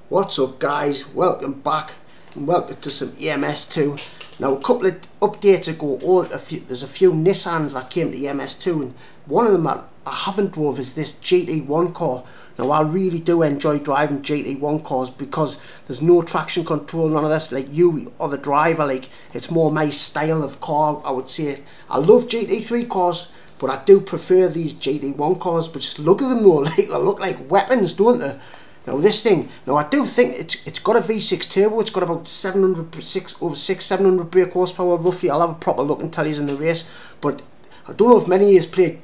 What's up guys, welcome back and welcome to some EMS2. Now a couple of updates ago, there's a few Nissans that came to EMS2 and one of them that I haven't drove is this GT1 car. Now I really do enjoy driving GT1 cars because there's no traction control, none of this, like you or the driver, like it's more my style of car I would say. I love GT3 cars but I do prefer these GT1 cars, but just look at them though, like they look like weapons, don't they? Now this thing, now I do think it's got a V6 turbo, it's got about 700 brake horsepower roughly. I'll have a proper look and tell you in the race, but I don't know if many of you played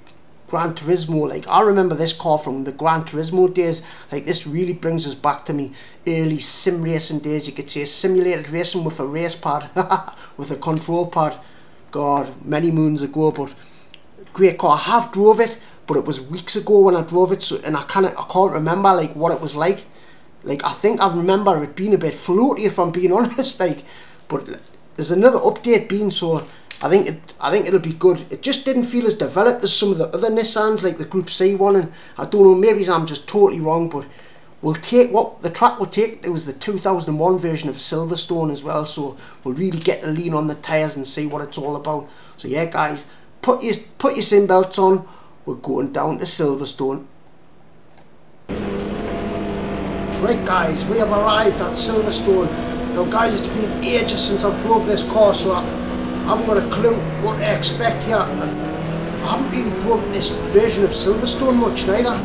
Gran Turismo. Like I remember this car from the Gran Turismo days. Like this really brings us back to me early sim racing days, you could say, simulated racing with a race pad, with a control pad. God, many moons ago, but great car. I have drove it, but it was weeks ago when I drove it, so, and I can't remember like what it was like. Like I think I remember it being a bit floaty if I'm being honest. Like, but there's another update being, so I think it'll be good. It just didn't feel as developed as some of the other Nissans, like the Group C one, and I don't know, maybe I'm just totally wrong, but we'll take what the track will take. It was the 2001 version of Silverstone as well, so we'll really get to lean on the tyres and see what it's all about. So yeah guys, put your seat belts on. We're going down to Silverstone. Right guys, we have arrived at Silverstone. Now guys, it's been ages since I've drove this car, so I haven't got a clue what to expect here. I haven't really driven this version of Silverstone much neither.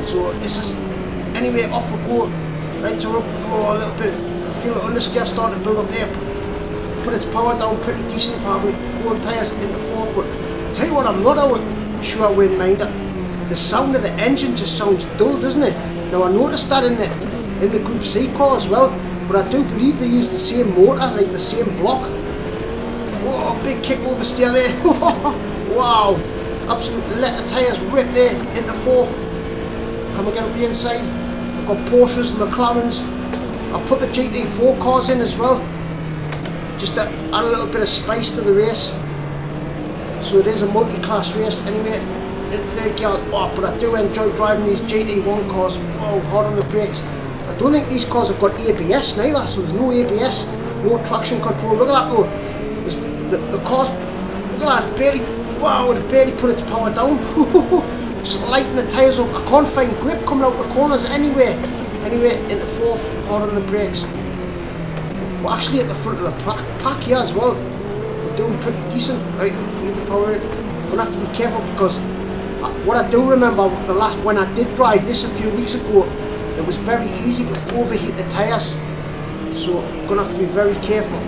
So this is, anyway, off we go. Lights are up, oh, a little bit, I feel the understeer starting to build up there. Put its power down pretty decent for having gold tyres in the fourth, but I tell you what, I'm not sure I wouldn't mind it. The sound of the engine just sounds dull, doesn't it? Now I noticed that in the Group C car as well, but I do believe they use the same motor, like the same block. Oh, big kick oversteer there. Wow, absolutely let the tyres rip there into fourth. Can we get up the inside? I've got Porsches and McLarens. I've put the GT4 cars in as well, just to add a little bit of spice to the race. So it is a multi-class race anyway, in third gear. Oh, but I do enjoy driving these GT1 cars. Oh, hard on the brakes. I don't think these cars have got ABS neither, so there's no ABS, no traction control. Look at that though. The car's, look at that, barely, wow, it barely put its power down. Just lighten the tyres up. I can't find grip coming out the corners anyway. Anyway, into fourth, hard on the brakes. We're actually at the front of the pack here as well. Doing pretty decent. Right, feed the power in. I'm gonna have to be careful because what I do remember when I did drive this a few weeks ago, it was very easy to overheat the tyres. So I'm gonna have to be very careful.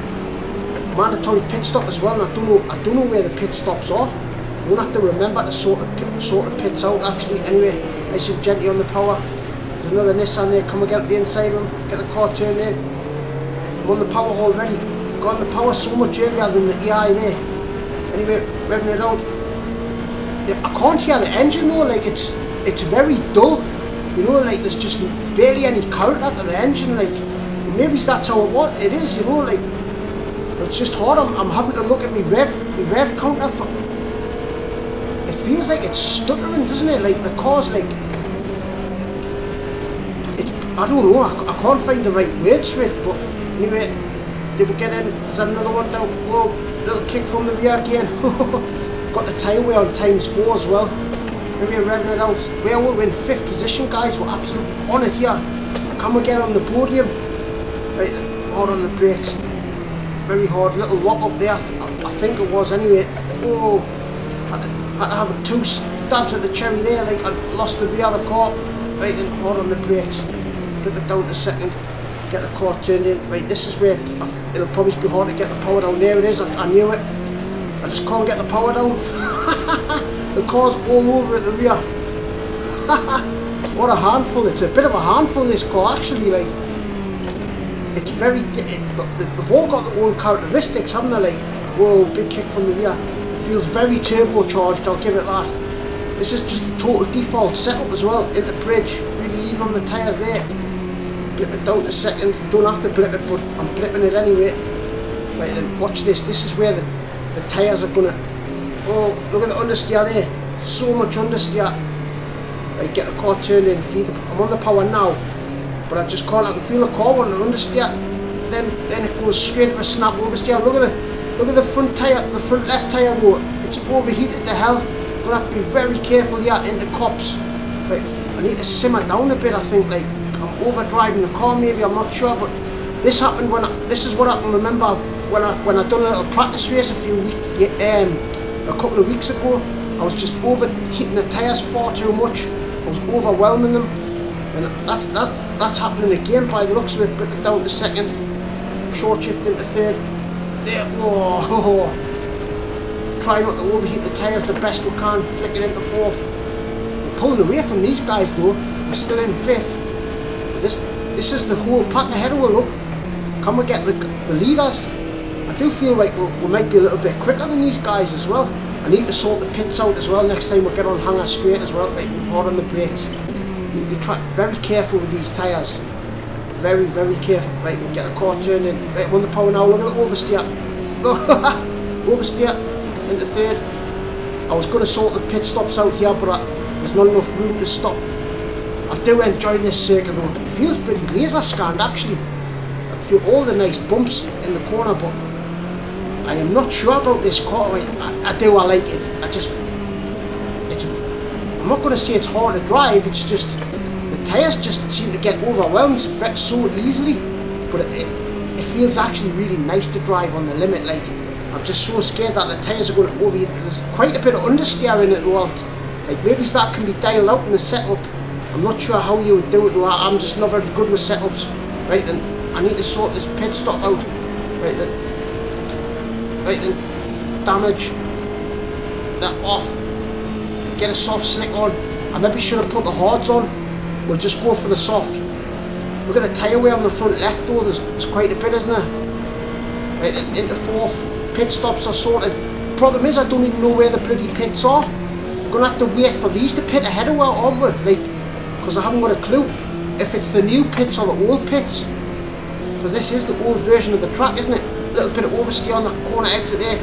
Mandatory pit stop as well, and I don't know where the pit stops are. I'm gonna have to remember to sort the pits out actually. Anyway, nice and gently on the power. There's another Nissan there. Come and get up the inside of him. Get the car turned in. I'm on the power already. Got on the power so much earlier than the EI there. Anyway, revving it out. I can't hear the engine though, like it's very dull. You know, like there's just barely any current out of the engine, like maybe that's how it is, you know, like, but it's just hard. I'm having to look at my rev counter for, it feels like it's stuttering, doesn't it? Like the car's like, I don't know, I can't find the right words for it, but anyway, did we get in? Is that another one down? Whoa, little kick from the rear again. Got the tyre wear on ×4 as well. Maybe we're revving it out. We're in 5th position guys, we're absolutely on it here. Can we get on the podium? Right then, hard on the brakes. Very hard, little lock up there, I think it was anyway. Oh, had to have 2 stabs at the cherry there, like I lost the rear of the car. Right then, hard on the brakes. Flip it down in a second. Get the car turned in. Right, this is where it'll probably be hard to get the power down. There it is, I knew it. I just can't get the power down. The car's all over at the rear. What a handful. It's a bit of a handful, this car actually. Like, it's very, they've all got their own characteristics, haven't they? Like, whoa, big kick from the rear. It feels very turbocharged, I'll give it that. This is just the total default setup as well, into bridge. Really leaning on the tyres there. Blip it down in a second. You don't have to blip it, but I'm blipping it anyway. Right then, watch this. This is where the tyres are gonna. Oh, look at the understeer there. So much understeer. Right, get the car turned in. I'm on the power now. but I just can't. I can feel the car wanting to understeer. Then it goes straight into a snap oversteer. Look at the front tyre, the front left tyre though. It's overheated to hell. I'm gonna have to be very careful here into cops. Like, I need to simmer down a bit. I think like I'm overdriving the car. Maybe, I'm not sure, but this happened this is what I can remember when I done a little practice race a couple of weeks ago. I was just overheating the tyres far too much. I was overwhelming them, and that's happening again by the looks of it. Put it down to second, short shift into third. There, whoa. Try not to overheat the tyres the best we can. Flick it into fourth. We're pulling away from these guys though. We're still in fifth. But this is the whole pack ahead of us. Look, can we get the leaders? I do feel like we might be a little bit quicker than these guys as well. I need to sort the pits out as well next time we get on hanger straight as well. Right, hard on the brakes. Need to be very careful with these tyres. Very, very careful. Right, and get the car turned in. Right, I'm on the power now. Look at the oversteer. Oversteer into third. I was going to sort the pit stops out here, but there's not enough room to stop. I do enjoy this circuit though. It feels pretty laser scanned actually. I feel all the nice bumps in the corner, but I am not sure about this car. I like it. I'm not going to say it's hard to drive. It's just the tyres just seem to get overwhelmed so easily. But it feels actually really nice to drive on the limit. Like, I'm just so scared that the tyres are going to overheat. There's quite a bit of understeer in it though. Like, maybe that can be dialed out in the setup. I'm not sure how you would do it though. I'm just not very good with setups. Right then, I need to sort this pit stop out. Right then. Right then, damage that off, get a soft slick on. I maybe should have put the hards on. We'll just go for the soft. Look at the tyre wear on the front left though, there's quite a bit, isn't there? Right then, into fourth, pit stops are sorted. Problem is I don't even know where the bloody pits are. We're going to have to wait for these to pit ahead of us, aren't we? Like, because I haven't got a clue if it's the new pits or the old pits. Because this is the old version of the track, isn't it? Little bit of oversteer on the corner exit there,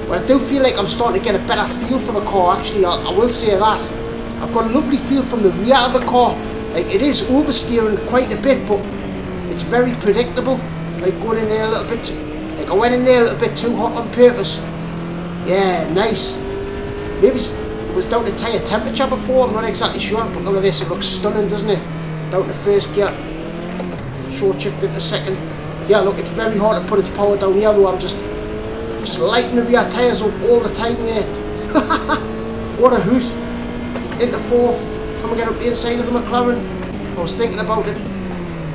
but I do feel like I'm starting to get a better feel for the car actually. I will say that I've got a lovely feel from the rear of the car. Like, it is oversteering quite a bit, but it's very predictable. Like, going in there a little bit like I went in there a little bit too hot on purpose. Yeah, nice. Maybe it was down to tyre temperature before, I'm not exactly sure, but look at this, it looks stunning, doesn't it? Down to first gear, short shift into second. Yeah, look, it's very hard to put its power down here though. I'm just lighting the rear tyres up all the time there. What a hoot. Into fourth. Can we get up the inside of the McLaren? I was thinking about it.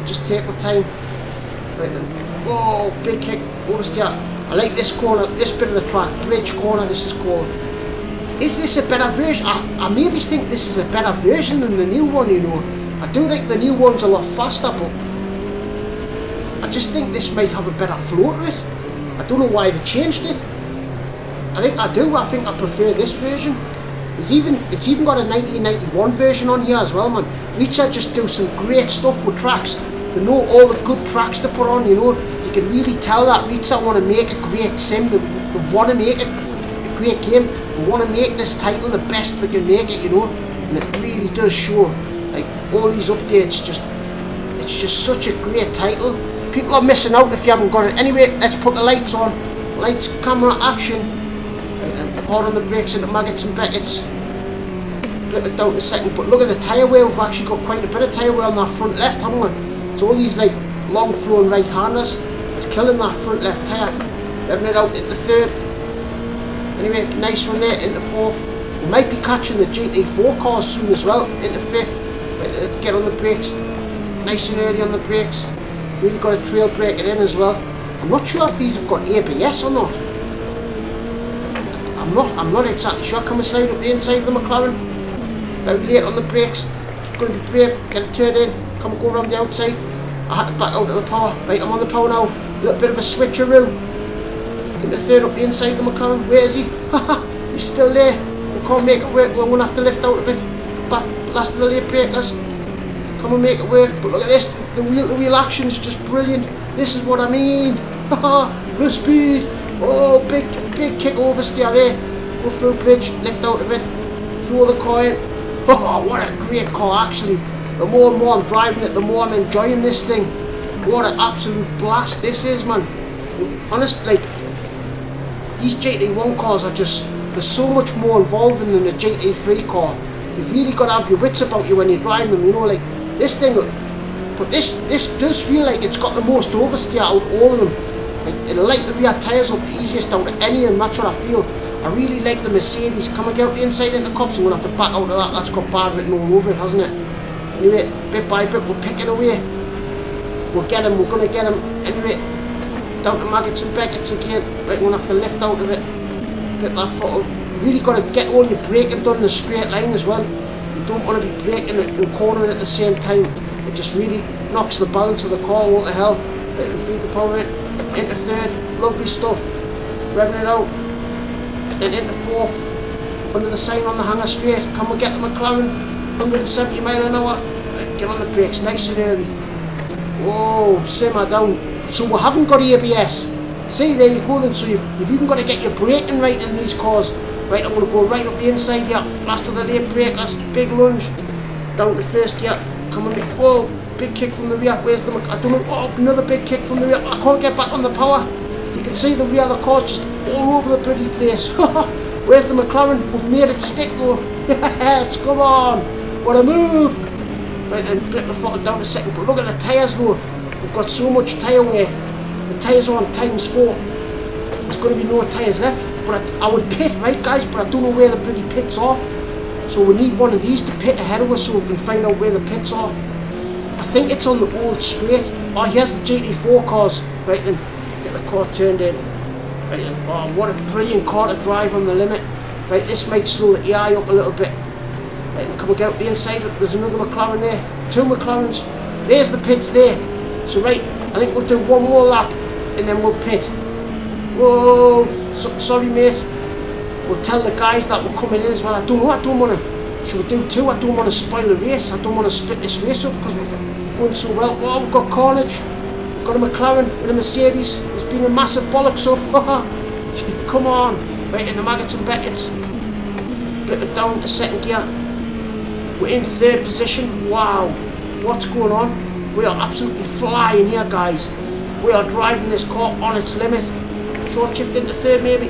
Just take my time. Right then. Whoa, big kick. Oversteer. I like this corner, this bit of the track. Bridge corner, this is called. Is this a better version? I maybe think this is a better version than the new one, you know. I do think the new one's a lot faster, but I just think this might have a better flow to it. I don't know why they changed it. I think I do. I think I prefer this version. It's even got a 1991 version on here as well, man. Reacher just do some great stuff with tracks. They know all the good tracks to put on, you know. You can really tell that Reacher want to make a great sim. They want to make a great game. They want to make this title the best they can make it, you know. And it really does show. Like, all these updates, it's just such a great title. People are missing out if you haven't got it. Anyway, let's put the lights on. Lights, camera, action. And hard on the brakes into maggots and beckets. Flip it down to second. But look at the tyre wear. We've actually got quite a bit of tyre wear on that front left, haven't we? It's all these like long flowing right handers. It's killing that front left tyre. Revving it out into third. Anyway, nice one there into fourth. We might be catching the GT4 cars soon as well. Into fifth. Right, let's get on the brakes. Nice and early on the brakes. Really got a trail brake it in as well. I'm not sure if these have got ABS or not. I'm not exactly sure. Can we slide up the inside of the McLaren? Very late on the brakes. Going to be brave. Get it turned in. Can we go around the outside? I had to back out of the power. Right, I'm on the power now. A little bit of a switcheroo. Into third up the inside of the McLaren. Where is he? He's still there. We can't make it work. We're going to have to lift out of it. Back, last of the late breakers. Come and make it work. But look at this. The wheel-to-wheel action is just brilliant. This is what I mean. The speed. Oh, big kick oversteer there. Go through bridge, lift out of it, throw the car in. Oh, what a great car actually. the more and more I'm driving it, the more I'm enjoying this thing. What an absolute blast this is, man. Honestly, like, these GT1 cars are just, there's so much more involving than a GT3 car. You've really got to have your wits about you when you're driving them, you know, like, this thing, but this does feel like it's got the most oversteer out of all of them. Like, it'll light the rear tyres up the easiest out of any of them, that's what I feel. I really like the Mercedes. Can we get up the inside into cops? I'm going to have to back out of that, that's got bad written all over it, hasn't it? Anyway, bit by bit, we're picking away. We'll get him, we're going to get him. Anyway, down to Maggots and Beckett's again. Right, we're going to have to lift out of it. Bit that throttle. You really got to get all your braking done in a straight line as well. You don't want to be braking and cornering at the same time. It just really knocks the balance of the car. What the hell? Right, we feed the power in. Into third. Lovely stuff. Revving it out. Then into fourth. Under the sign on the hanger straight. Can we get the McLaren? 170 mile an hour. Right, get on the brakes nice and early. Whoa, simmer down. So we haven't got ABS. See, there you go then. So you've even got to get your braking right in these cars. Right, I'm going to go right up the inside here. Last of the late brake, last big lunge. Down to first gear. Come on, whoa, big kick from the rear. Where's the, I don't know, oh, another big kick from the rear. I can't get back on the power. You can see the rear of the car's just all over the pretty place. Where's the McLaren? We've made it stick though. Yes, come on. What a move. Right then, blip the throttle down to second. But look at the tyres though. We've got so much tyre wear. The tyres are on ×4. There's going to be no tyres left. But I would pit, right guys, but I don't know where the bloody pits are. So we need one of these to pit ahead of us so we can find out where the pits are. I think it's on the old straight. Oh, here's the GT4 cars. Right then, get the car turned in. Right then, oh, what a brilliant car to drive on the limit. Right, this might slow the AI up a little bit. Right, and can we get up the inside? There's another McLaren there. 2 McLarens. There's the pits there. So right, I think we'll do one more lap and then we'll pit. Whoa, sorry mate. We'll tell the guys that we're coming in as well. I don't know, I don't want to, should we do 2? I don't want to spoil the race. I don't want to split this race up because we're going so well. Oh, we've got carnage. We've got a McLaren and a Mercedes. There's been a massive bollocks up. Come on. Right into Maggots and Beckett's. Flip it down to second gear. We're in third position. Wow. What's going on? We are absolutely flying here, guys. We are driving this car on its limit. Short shift into third maybe.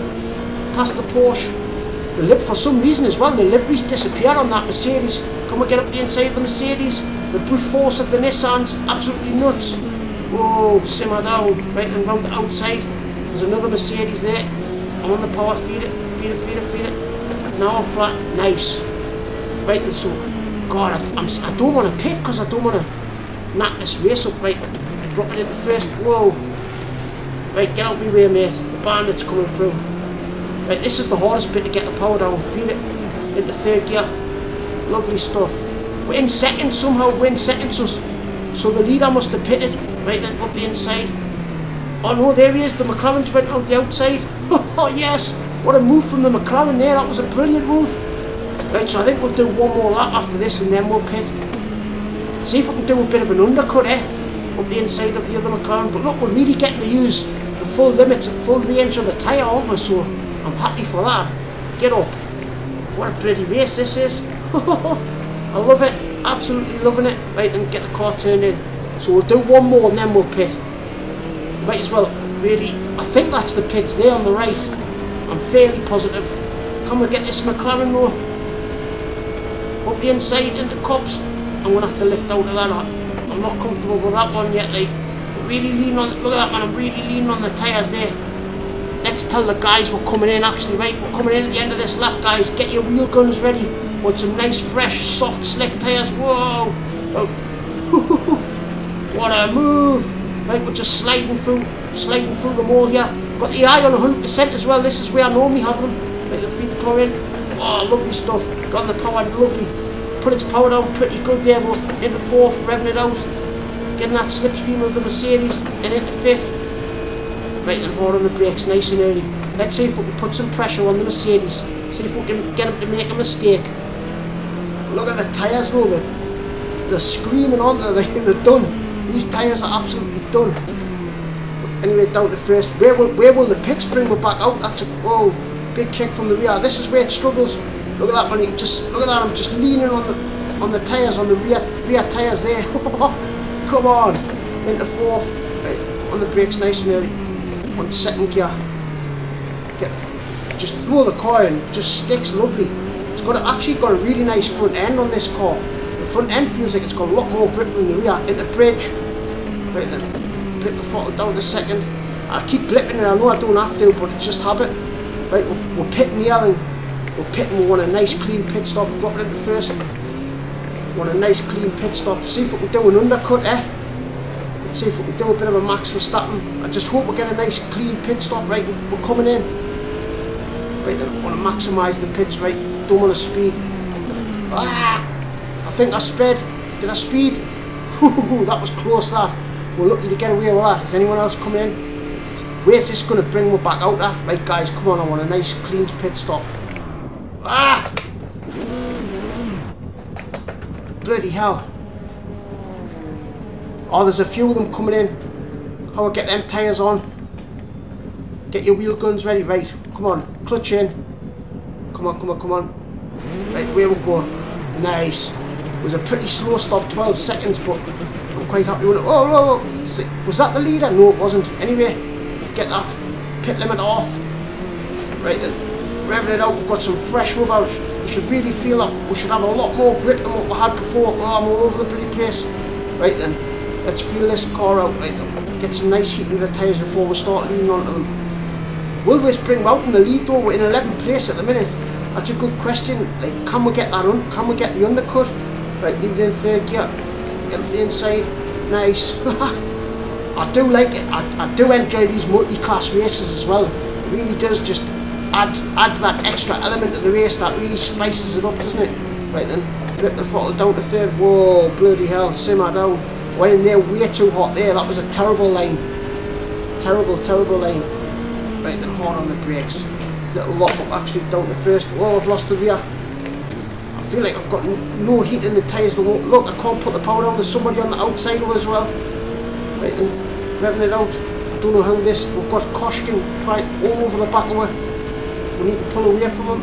Past the Porsche. For some reason as well, the liveries disappear on that Mercedes. Can we get up the inside of the Mercedes? The brute force of the Nissans, absolutely nuts. Whoa, simmer down. Right then, round the outside. There's another Mercedes there. I'm on the power, feed it, feed it, feed it, feed it. Now I'm flat, nice. Right then, so, God, I don't want to pit because I don't want to knock this race up. Right, drop it into first. Whoa. Right, get out my way, mate. The bandit's coming through. Right, this is the hardest bit to get the power down. Feel it into third gear. Lovely stuff. We're in second somehow. We're in second, so the leader must have pitted. Right then, up the inside. Oh no, there he is. The McLaren's went out the outside. Oh yes, what a move from the McLaren there. That was a brilliant move. Right, so I think we'll do one more lap after this and then we'll pit. See if we can do a bit of an undercut, up the inside of the other McLaren. But look, we're really getting to use the full limits and full range of the tyre, aren't we? So I'm happy for that. Get up. What a bloody race this is. I love it. Absolutely loving it. Right, then get the car turned in. So we'll do one more and then we'll pit. Might as well, really. I think that's the pits there on the right. I'm fairly positive. Can we get this McLaren though? Up the inside into cups. I'm going to have to lift out of that. I'm not comfortable with that one yet, like. But really leaning on, look at that man, I'm really leaning on the tyres there. Let's tell the guys we're coming in actually, right? We're coming in at the end of this lap, guys. Get your wheel guns ready. Want some nice, fresh, soft, slick tyres. Whoa! Oh. What a move! Right, we're just sliding through them all here. Got the eye on 100% as well. This is where I normally have them. Right, the feed the power in. Oh, lovely stuff. Got the power, lovely. Put its power down pretty good there. We're into fourth, revving it out. Getting that slipstream of the Mercedes. And into fifth. Right, and hard on the brakes, nice and early. Let's see if we can put some pressure on the Mercedes. See if we can get them to make a mistake. Look at the tyres though. They're screaming on there. They're done. These tyres are absolutely done. But anyway, down to first. Where will the pits bring me back out? That's a big kick from the rear. This is where it struggles. Look at that man. Look at that. I'm just leaning on the on the tyres, on the rear tyres there. Come on, into fourth. Right, on the brakes nice and early. On second gear. Just throw the car in, just sticks lovely. It's actually got a really nice front end on this car. The front end feels like it's got a lot more grip than the rear. Into bridge. Right then, blip the throttle down to second. I keep blipping it, I know I don't have to, but it's just habit. Right, we're pitting the Elling. We're pitting, we want a nice clean pit stop, drop it into first. Want a nice clean pit stop. See if we can do an undercut, eh? Let's see if we can do a bit of a Max Verstappen. I just hope we get a nice clean pit stop, right? We're coming in. Right then, I want to maximise the pits, right? Don't want to speed. Ah! I think I sped. Did I speed? That was close, that. We're lucky to get away with that. Is anyone else coming in? Where's this going to bring me back out at? Right guys, come on, I want a nice clean pit stop. Ah! Bloody hell. Oh, there's a few of them coming in. How I get them tyres on. Get your wheel guns ready, right. Come on, clutch in. Come on, come on, come on. Right, where we go. Nice. It was a pretty slow stop, 12 seconds, but I'm quite happy with it. Oh, whoa, whoa. Was that the leader? No, it wasn't. Anyway, get that pit limit off. Right then, revving it out. We've got some fresh rubber. We should really feel that. We should have a lot more grip than what we had before. Oh, I'm all over the bloody place. Right then, let's feel this car out. Right then, get some nice heat into the tyres before we start leaning onto them. Will this bring out in the lead though? We're in 11th place at the minute. That's a good question. Like, can we get that can we get the undercut? Right, leave it in third gear. Get up the inside. Nice. I do like it. I do enjoy these multi-class races as well. It really does just adds that extra element to the race that really spices it up, doesn't it? Right then, grip the throttle down to third. Whoa, bloody hell, simmer down. Went in there way too hot there. That was a terrible line. Terrible, terrible line. Right then, hard on the brakes. Little lock up actually down to first. Oh, I've lost the rear. I feel like I've got no heat in the tyres. Look, I can't put the power down. There's somebody on the outside of us as well. Right then, revving it out. I don't know how this. We've got Koshkin trying all over the back of her. We need to pull away from him.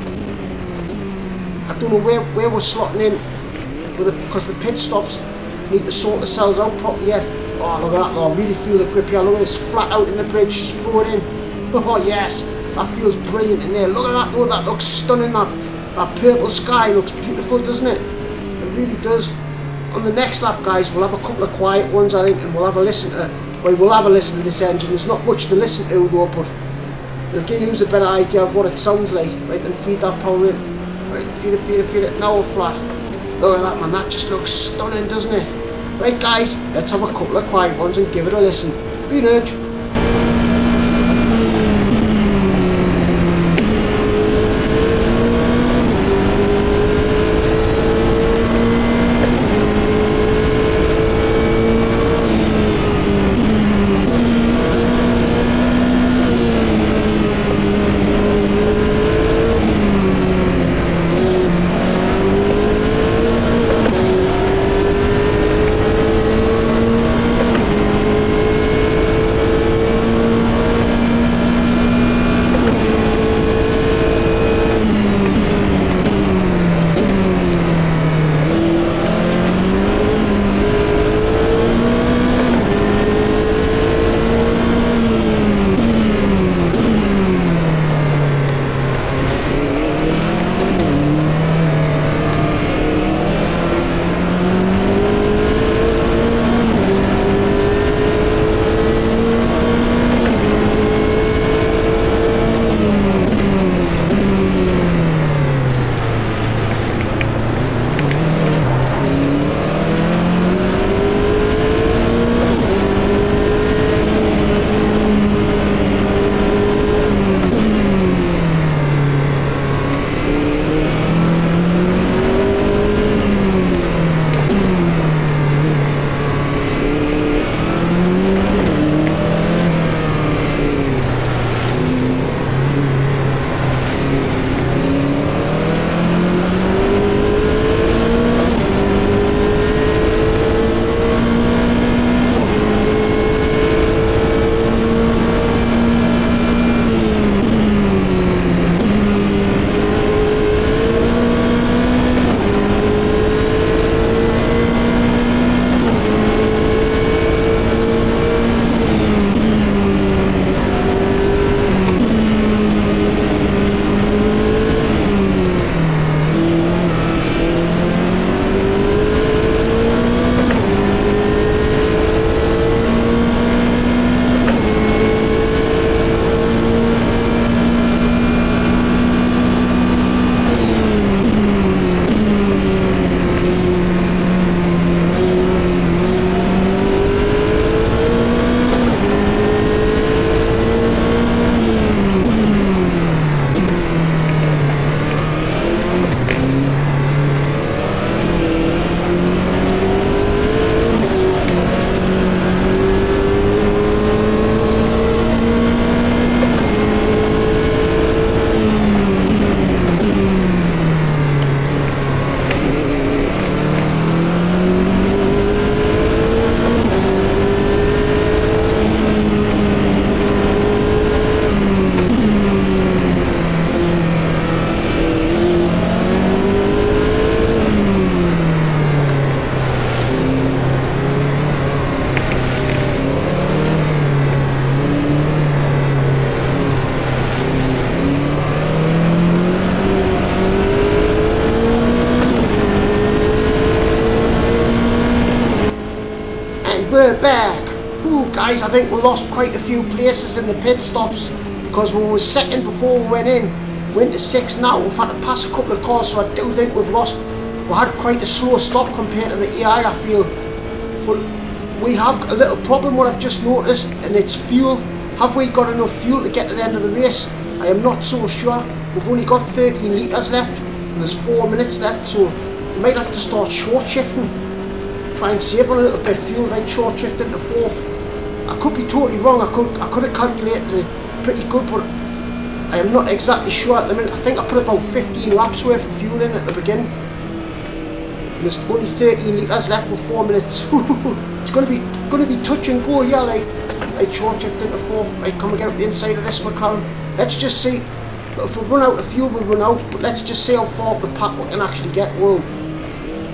I don't know where we're slotting in because the pit stops need to sort themselves out properly yet. Oh, look at that though. I really feel the grip here. Look at this, flat out in the bridge. Just throw it in. Oh yes, that feels brilliant in there. Look at that though. That looks stunning. That purple sky looks beautiful, doesn't it? It really does. On the next lap, guys, we'll have a couple of quiet ones, I think, and we'll have a listen to. Well, we'll have a listen to this engine. There's not much to listen to though, but it'll give you a better idea of what it sounds like. Right, then feed that power in. Right, feed it, feed it, feed it. Now we're flat. Look at that, man. That just looks stunning, doesn't it? Right, guys, let's have a couple of quiet ones and give it a listen. Be an urge. we're back. Ooh, guys, I think we lost quite a few places in the pit stops because we were second before we went in. We're into 6 now. We've had to pass a couple of cars, so I do think we've lost. We had quite a slow stop compared to the AI, I feel. But we have a little problem, what I've just noticed, and it's fuel. Have we got enough fuel to get to the end of the race? I am not so sure. We've only got 13 litres left, and there's 4 minutes left, so we might have to start short shifting. Try and save on a little bit of fuel, right? Short shifting to 4th. I could be totally wrong. I could have calculated it pretty good, but I am not exactly sure at the minute. I think I put about 15 laps worth of fuel in at the beginning. And there's only 13 litres left for 4 minutes. It's going to be touch and go here, like short shifting to 4th. Right, come and get up the inside of this McLaren. Let's just see. If we run out of fuel, we'll run out. But let's just see how far up the pack we can actually get. Whoa!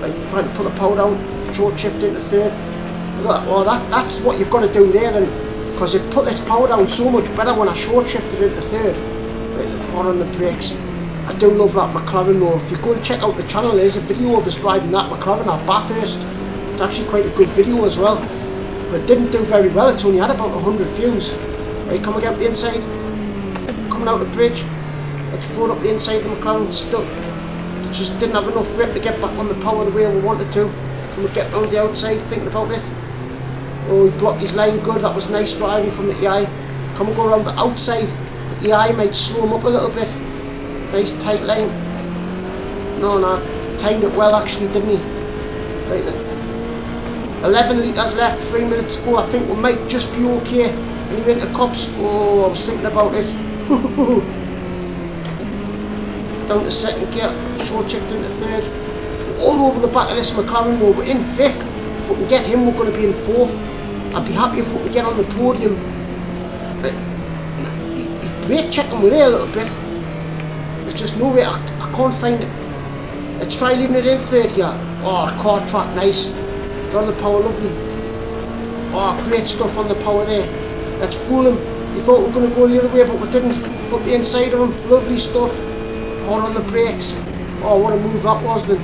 Like trying to put the power down, short shift into 3rd. Look at that. Well, that's what you've got to do there then, because it put its power down so much better when I short shifted into 3rd. Right, hard on the brakes. I do love that McLaren though. If you go and check out the channel, there's a video of us driving that McLaren at Bathurst. It's actually quite a good video as well. But it didn't do very well. It's only had about 100 views. Right, come and get up the inside. Coming out the bridge. Let's throw it up the inside of the McLaren. Still, just didn't have enough grip to get back on the power the way we wanted to. Come and get on the outside, thinking about it. Oh, he blocked his line good. That was nice driving from the AI. Come and go around the outside. The AI might slow him up a little bit. Nice tight line. No, he timed it well actually, didn't he? Right then. 11 litres left, 3 minutes to go. I think we might just be okay. Anyway, into cops. Oh, I was thinking about it. Down to 2nd gear, short shift into 3rd. All over the back of this McLaren though. We're in 5th. If we can get him, we're going to be in 4th. I'd be happy if we can get on the podium. But he's brake checking with there a little bit. There's just no way. I can't find it. Let's try leaving it in 3rd here. Oh, car track, nice. Got on the power, lovely. Oh, great stuff on the power there. Let's fool him. He thought we were going to go the other way, but we didn't. Up the inside of him, lovely stuff. Hard on the brakes. Oh, what a move that was then.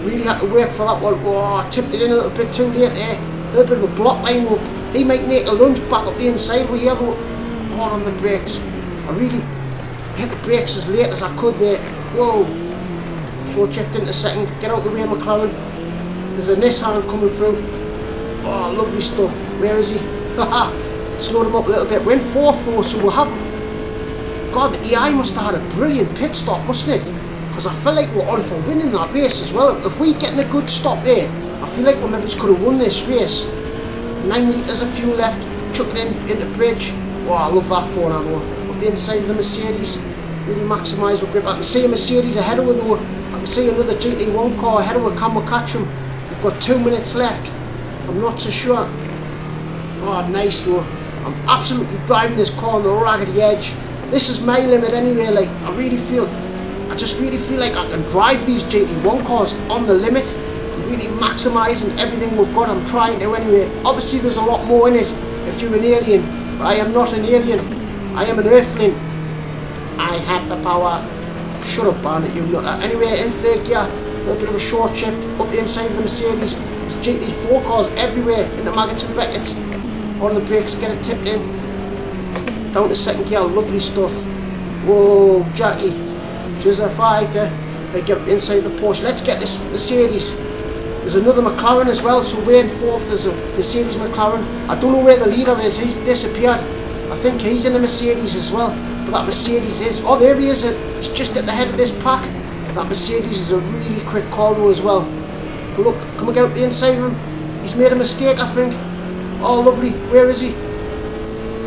Really had to work for that one. Oh, I tipped it in a little bit too late there. A little bit of a block line up. He might make a lunge back up the inside with the other. Hard on the brakes. I really hit the brakes as late as I could there. Whoa. Short shift into 2nd. Get out the way, McLaren. There's a Nissan coming through. Oh, lovely stuff. Where is he? Haha. Slowed him up a little bit. We're in 4th though, so we'll have... God, the AI must have had a brilliant pit stop, mustn't it? Because I feel like we're on for winning that race as well. If we get in a good stop there, I feel like we maybe could have won this race. 9 litres of fuel left. Chuck it into bridge. Oh, I love that corner though. Up the inside of the Mercedes. Really maximise our grip. I can see a Mercedes ahead of her though. I can see another GT1 car ahead of her. Can we catch him? We've got 2 minutes left. I'm not so sure. Oh, nice though. I'm absolutely driving this car on the raggedy edge. This is my limit anyway. Like, I just really feel like I can drive these GT1 cars on the limit. I'm really maximising everything we've got. I'm trying to anyway. Obviously there's a lot more in it if you're an alien, but I am not an alien. I am an earthling. I have the power. Shut up, Bandit, you nut. Anyway, in 3rd gear, a little bit of a short shift up the inside of the Mercedes. There's GT4 cars everywhere in the Maggots and Beckets. On the brakes, get it tipped in. Down to 2nd gear, lovely stuff. Whoa, Jackie. She's a fighter. Right, get up inside the Porsche. Let's get this Mercedes. There's another McLaren as well, so we're in 4th. There's a Mercedes McLaren. I don't know where the leader is. He's disappeared. I think he's in the Mercedes as well. But that Mercedes is... Oh, there he is. He's just at the head of this pack. That Mercedes is a really quick car though as well. But look, can we get up the inside of him? He's made a mistake, I think. Oh, lovely. Where is he?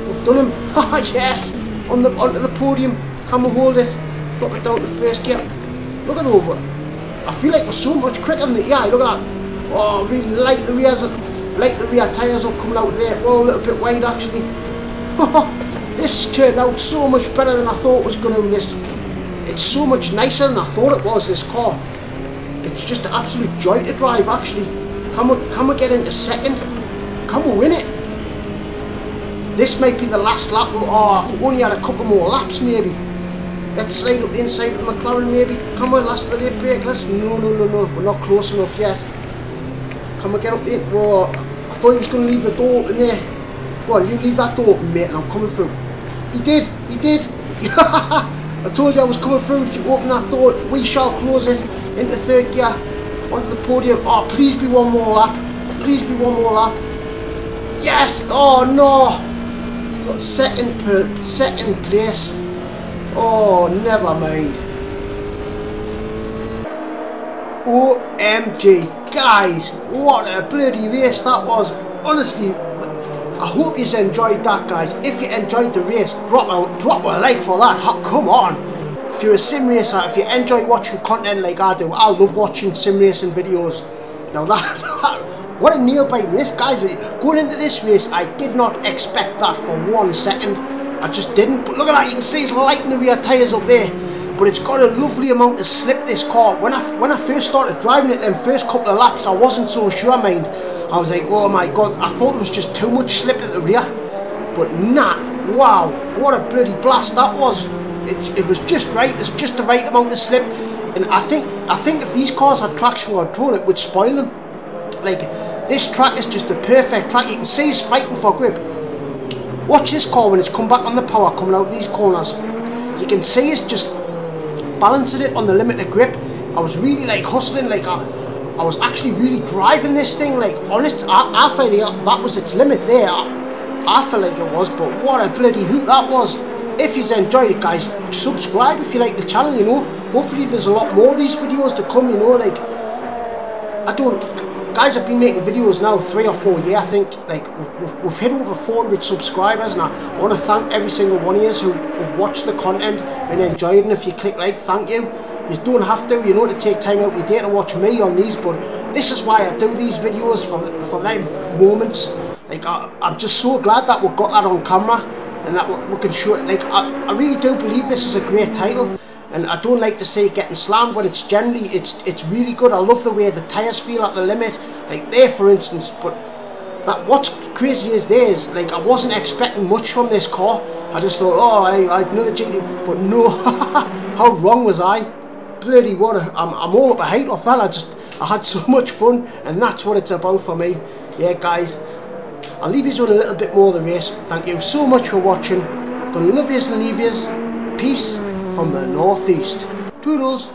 We've done him. Haha, yes. Onto the podium. Can we hold it? Drop it down to 1st gear. Look at the over. I feel like we're so much quicker than the AI. Look at that. Oh, really light the rear tyres up coming out there. Whoa, a little bit wide actually. This turned out so much better than I thought it was going to. It's so much nicer than I thought it was, this car. It's just an absolute joy to drive actually. Can we get into 2nd? Can we win it? This might be the last lap. Oh, if we only had a couple more laps maybe. Let's slide up the inside of the McLaren maybe. Come on, last of the late break. No. We're not close enough yet. Can we get up the... Whoa. I thought he was going to leave the door open there. Go on, you leave that door open, mate, and I'm coming through. He did, he did. I told you I was coming through. If you open that door, we shall close it into third gear, onto the podium. Oh, please be one more lap. Please be one more lap. Yes! Oh no! Got second place. Oh, never mind. OMG, guys, what a bloody race that was. Honestly, I hope you enjoyed that, guys. If you enjoyed the race, drop a like for that. Come on. If you're a sim racer, if you enjoy watching content like I do, I love watching sim racing videos. Now what a nail-biting race, guys. Going into this race, I did not expect that for 1 second. I just didn't. But look at that, you can see it's lighting the rear tyres up there. But it's got a lovely amount of slip, this car. When I first started driving it, them first couple of laps, I wasn't so sure, mind. I was like, oh my god, I thought there was just too much slip at the rear. But nah, wow, what a bloody blast that was. It was just right, there's just the right amount of slip. And I think if these cars had traction control, it would spoil them. Like, this track is just the perfect track. You can see he's fighting for grip. Watch this car when it's come back on the power, coming out of these corners. You can see it's just balancing it on the limit of grip. I was really like hustling, like I was actually really driving this thing, like honest. I felt like that was its limit there. I felt like it was, but what a bloody hoot that was. If you've enjoyed it, guys, subscribe if you like the channel, you know. Hopefully there's a lot more of these videos to come, you know. Like, guys, I've been making videos now 3 or 4 years, I think. Like, we've hit over 400 subscribers, and I want to thank every single one of you who watched the content and enjoyed it. And if you click like, thank you. You don't have to, you know, to take time out of your day to watch me on these, but this is why I do these videos, for them moments. Like, I'm just so glad that we got that on camera and that we can show it. Like, I really do believe this is a great title. And I don't like to say getting slammed, but it's generally, it's really good. I love the way the tyres feel at the limit, like there for instance. But what's crazy is this, like, I wasn't expecting much from this car. I just thought, oh, I'd another GT1, but no, how wrong was I? Bloody what I'm all up a hate off that. I had so much fun, and that's what it's about for me. Yeah, guys, I'll leave you with a little bit more of the race. Thank you so much for watching. Gonna love yous and leave yous. Peace from the northeast. Toodles.